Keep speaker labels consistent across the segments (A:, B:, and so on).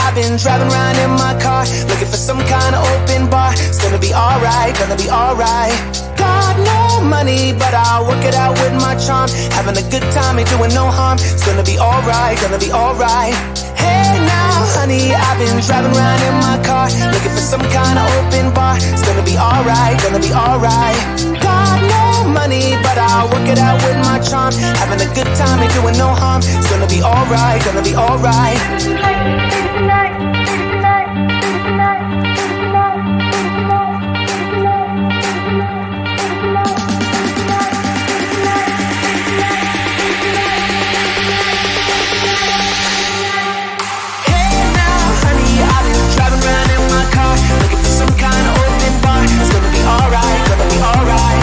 A: I've been driving around in my car, looking for some kind of open bar. It's gonna be alright, gonna be alright. Got no money, but I'll work it out with my charm. Having a good time, ain't doing no harm. It's gonna be alright, gonna be alright. Hey now, honey, I've been driving around in my car, looking for some kind of open bar. It's gonna be alright, gonna be alright. Got no money, but I'll work it out with my charm. Having a good time, ain't doing no harm. It's gonna be alright, gonna be alright. Looking for some kind of open bar. It's gonna be alright, gonna be alright.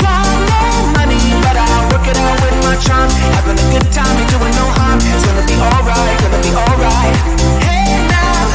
A: Got no money, but I'll work it out with my charm. Having a good time, ain't doing no harm. It's gonna be alright, gonna be alright. Hey now,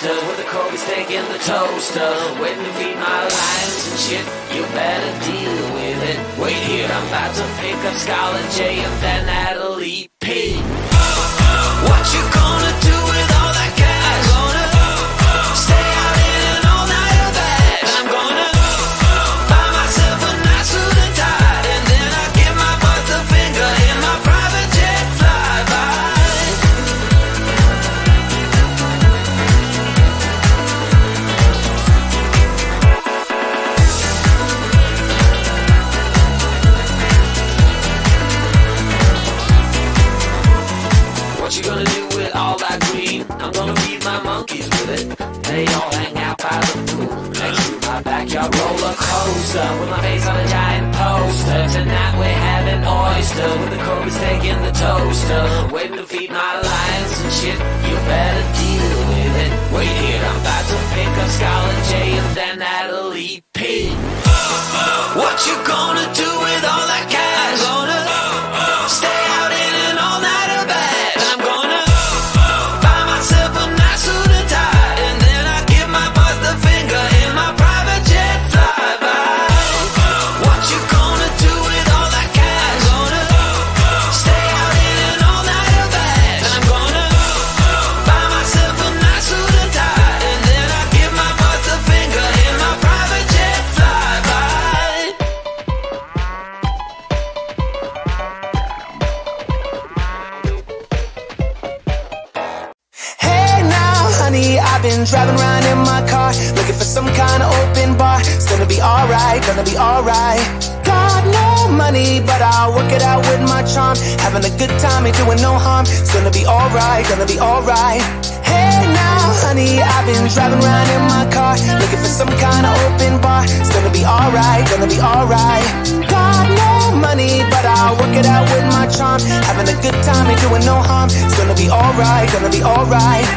B: toaster with the cold steak in the toaster, waiting to feed my lions and shit. You better deal with it. Wait here, I'm about to pick up Scarlet J and then Natalie P. What you gonna do with all that cash? Gonna stay out in an all-nighter bag. I'm gonna buy myself a nice suit and tie, and then I give my boss the finger in my private jet flyby. What you gonna do with all that green? I'm gonna feed my monkeys with it. They all hang out by the pool next to my backyard roller coaster, with my face on a giant poster. Tonight we're having oysters with the cold steak in the toaster, waiting to feed my lions and shit. You better deal with it. Wait here, I'm about to pick up Scarlet J and then Natalie P. What you gonna do with all that cash? Gonna stay out in an all-nighter bag. I'm gonna buy myself a nice suit and tie, and then I give my boss the finger in my private jet flyby. What you gonna do with all that cash? Gonna stay out in an all-nighter bag. I'm gonna buy myself a nice suit and tie, and then I give my boss the finger in my private jet flyby.
A: Hey now, honey, I've been driving around in my car, looking for some kind of open bar. It's gonna be alright, gonna be alright. Got no money, but I'll work it out with my charm. Having a good time, ain't doing no harm. It's gonna be alright, gonna be alright. Hey now, honey, I've been driving around in my car, looking for some kind of open bar. It's gonna be alright, gonna be alright. Got no money, but I'll work it out with my charm. Having a good time, ain't doing no harm. It's gonna be alright, gonna be alright.